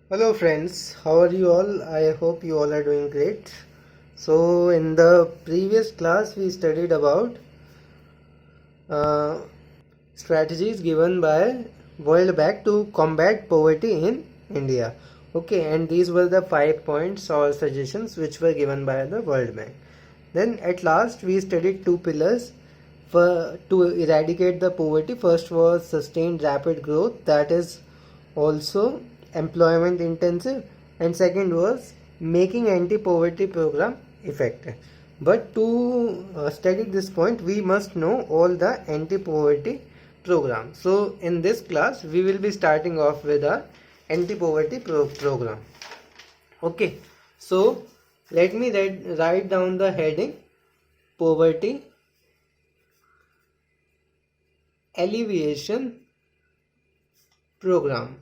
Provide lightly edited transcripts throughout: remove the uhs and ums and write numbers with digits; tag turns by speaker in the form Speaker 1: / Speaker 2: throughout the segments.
Speaker 1: Hello friends, how are you all? I hope you all are doing great. So in the previous class we studied about uh, strategies given by World Bank to combat poverty in India. Okay, and these were the 5 points or suggestions which were given by the World Bank. Then at last we studied two pillars to eradicate the poverty. First was sustained rapid growth, that is also employment intensive, and second was making anti-poverty program effective. But to study this point we must know all the anti-poverty program. So in this class we will be starting off with a anti-poverty program. Okay, so let me write down the heading: poverty alleviation program.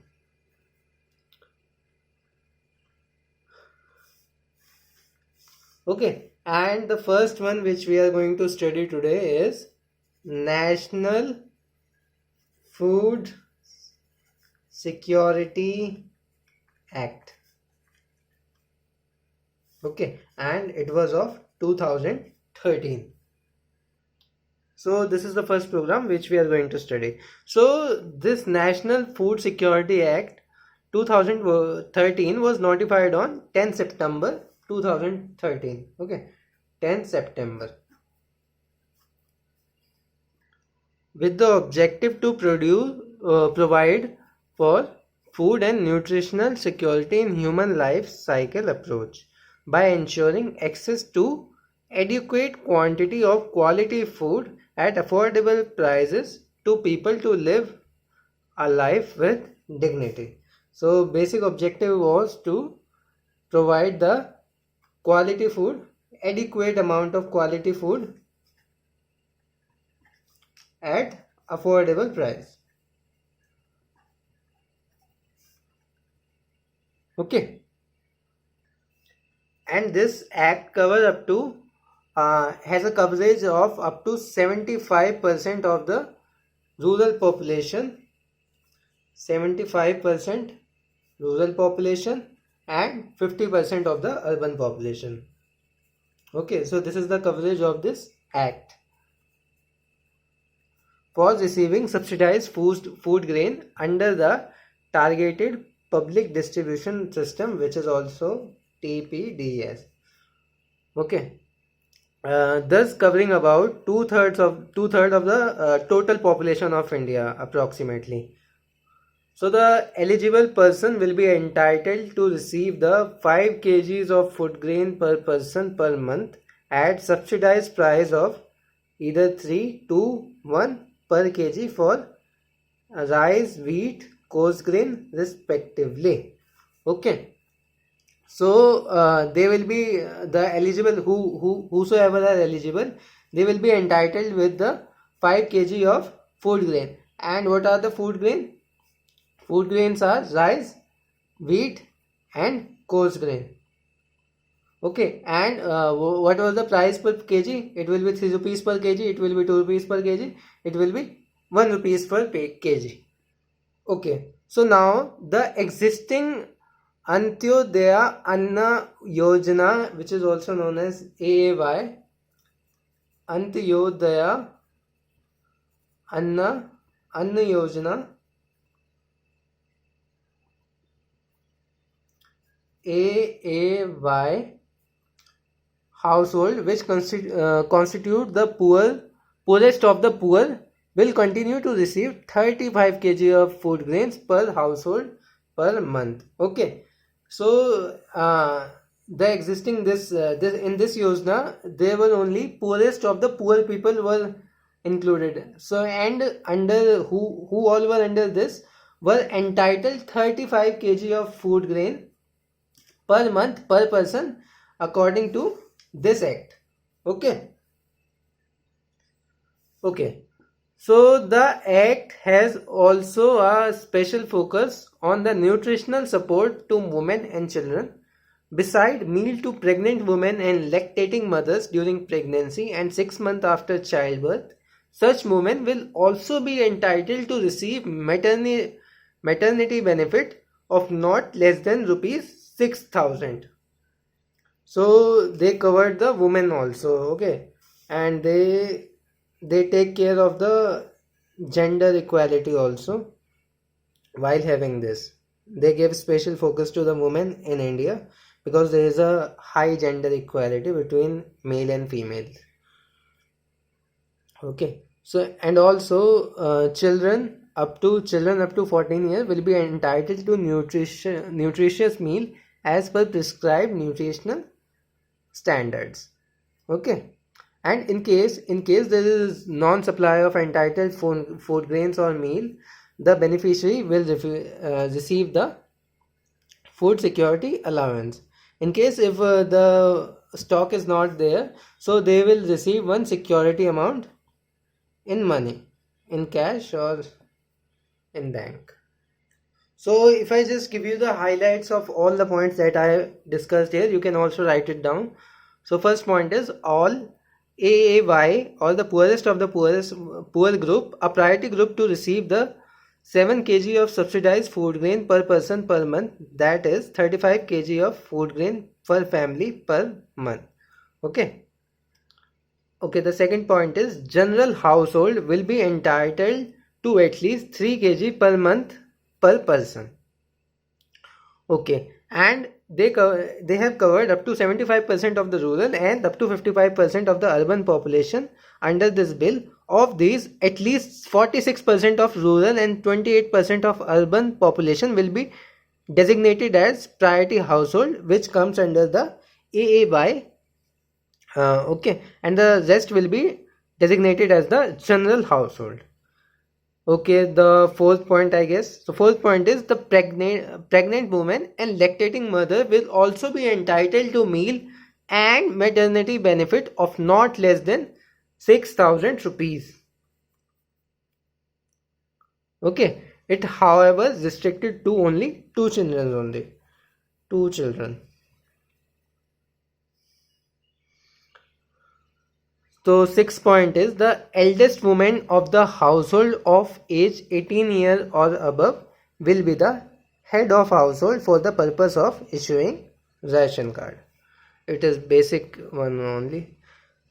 Speaker 1: Okay, and the first one which we are going to study today is National Food Security Act. Okay, and it was of 2013. So this is the first program which we are going to study. So this National Food Security Act 2013 was notified on 10 September 2013. Okay, 10 September, with the objective to provide for food and nutritional security in human life cycle approach by ensuring access to adequate quantity of quality food at affordable prices to people to live a life with dignity. So basic objective was to provide the quality food, adequate amount of quality food at affordable price. Okay, and this act covers up to has a coverage of up to 75% of the rural population, 75% rural population and 50% of the urban population. Okay, so this is the coverage of this act for receiving subsidized food grain under the targeted public distribution system, which is also TPDS. Okay, thus covering about two-thirds of the total population of India approximately. So the eligible person will be entitled to receive the 5 kgs of food grain per person per month at subsidized price of either 3 to 1 per kg for rice, wheat, coarse grain respectively. Okay, so they will be the eligible whosoever are eligible, they will be entitled with the 5 kg of food grain. And what are the food grain? Food grains are rice, wheat and coarse grain. Okay, and what was the price per kg? It will be 3 rupees per kg, it will be 2 rupees per kg, it will be 1 rupees per kg. Okay, so now the existing Antyodaya Anna Yojana, which is also known as AAY, Antyodaya Anna Yojana, AAY household, which constitute the poorest of the poor, will continue to receive 35 kg of food grains per household per month. Okay, so the existing this in this yojana, there were only poorest of the poor people were included. So and under who all were under this were entitled 35 kg of food grain per month per person according to this act. Okay, so the act has also a special focus on the nutritional support to women and children. Beside meal to pregnant women and lactating mothers during pregnancy and 6 months after childbirth, such women will also be entitled to receive maternity benefit of not less than rupees 6,000. So they covered the women also, okay, and they take care of the gender equality also. While having this, they give special focus to the women in India because there is a high gender equality between male and female. Okay, so and also children up to 14 years will be entitled to nutritious meal as per prescribed nutritional standards. Okay, and in case there is non-supply of entitled food grains or meal, the beneficiary will receive the food security allowance. In case if the stock is not there, so they will receive one security amount in money, in cash or in bank. So if I just give you the highlights of all the points that I discussed here, you can also write it down. So first point is all AAY, or the poorest of the poor group, a priority group to receive the 7 kg of subsidized food grain per person per month, that is 35 kg of food grain per family per month. Okay. Okay, the second point is general household will be entitled to at least 3 kg per month per person. Okay, and they have covered up to 75% of the rural and up to 55% of the urban population under this bill. Of these, at least 46% of rural and 28% of urban population will be designated as priority household, which comes under the AAY. Okay, and the rest will be designated as the general household. Okay, the fourth point, I guess. So fourth point is the pregnant woman and lactating mother will also be entitled to meal and maternity benefit of not less than 6,000 rupees. Okay, it however restricted to only 2 children only. 2 children. So sixth point is the eldest woman of the household of age 18 years or above will be the head of household for the purpose of issuing ration card. It is basic one only.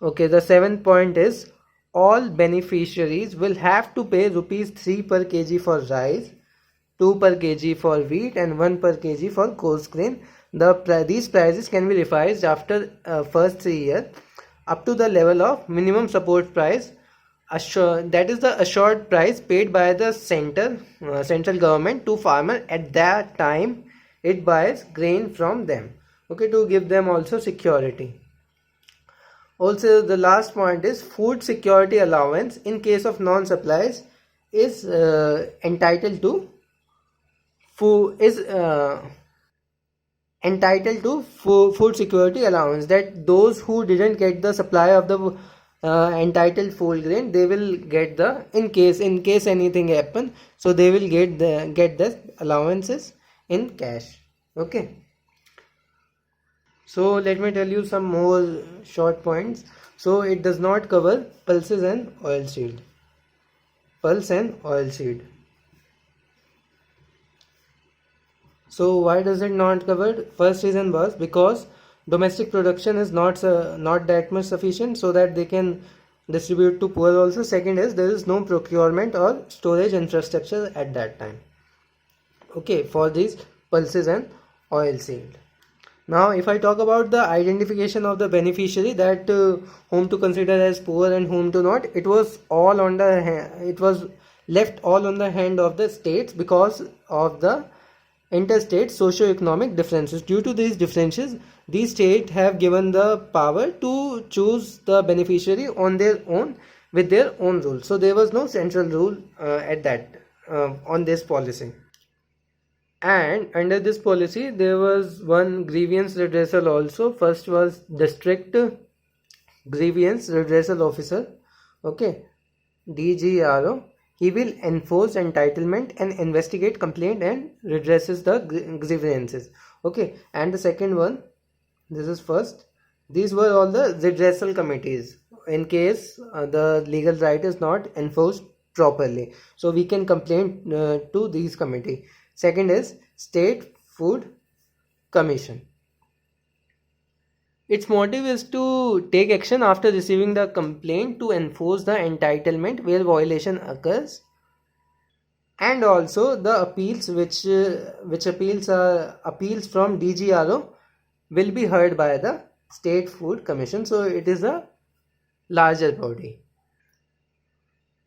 Speaker 1: Okay, the seventh point is all beneficiaries will have to pay rupees 3 per kg for rice, 2 per kg for wheat and 1 per kg for coarse grain. These prices can be revised after first 3 years up to the level of minimum support price, that is the assured price paid by the central government to farmer at that time it buys grain from them. Okay, to give them also security. Also, the last point is food security allowance in case of non-supplies is entitled to food security allowance, that those who didn't get the supply of the entitled food grain, they will get the in case anything happen, so they will get the allowances in cash. Okay, so let me tell you some more short points. So it does not cover pulses and oilseed. Pulse and oilseed. So why does it not covered? First reason was because domestic production is not that much sufficient so that they can distribute to poor also. Second is there is no procurement or storage infrastructure at that time. Okay, for these pulses and oilseed. Now if I talk about the identification of the beneficiary, that whom to consider as poor and whom to not, it was left all on the hand of the states because of the interstate socio-economic differences. Due to these differences, these states have given the power to choose the beneficiary on their own with their own rules. So there was no central rule on this policy. And under this policy, there was one grievance redressal also. First was district grievance redressal officer. Okay, DGRO. He will enforce entitlement and investigate complaint and redresses the grievances. Okay, and the second one, this is first. These were all the redressal committees in case the legal right is not enforced properly. So we can complain to these committee. Second is State Food Commission. Its motive is to take action after receiving the complaint to enforce the entitlement where violation occurs, and also the appeals which appeals are appeals from DGRO will be heard by the State Food Commission. So it is a larger body.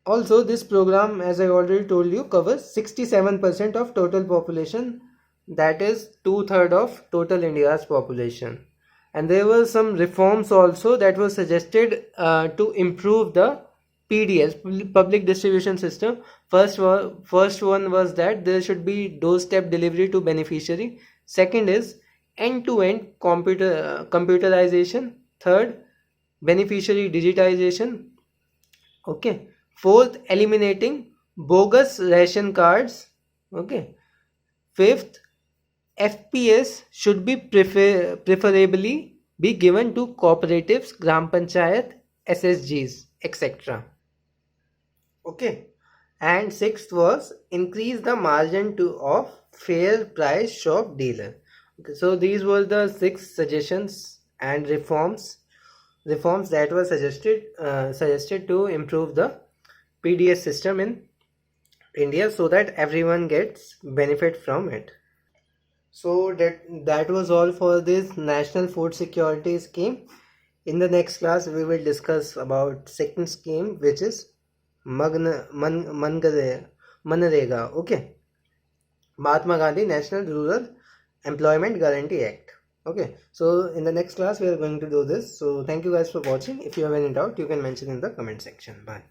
Speaker 1: Also, this program, as I already told you, covers 67% of total population, that is 2/3 of total India's population. And there were some reforms also that were suggested to improve the PDS, public distribution system. First one was that there should be doorstep delivery to beneficiary. Second is end-to-end computerization. Third, beneficiary digitization. Okay. Fourth, eliminating bogus ration cards. Okay. Fifth, FPS should be preferably be given to cooperatives, Gram Panchayat, SSGs, etc. Okay. And sixth was increase the margin of fair price shop dealer. Okay, so these were the 6 suggestions and reforms that were suggested to improve the PDS system in India so that everyone gets benefit from it. So that was all for this National Food Security Scheme. In the next class we will discuss about second scheme, which is Manrega. Okay, Mahatma Gandhi National Rural Employment Guarantee Act. Okay, so in the next class we are going to do this. So thank you guys for watching. If you have any doubt, you can mention in the comment section. Bye.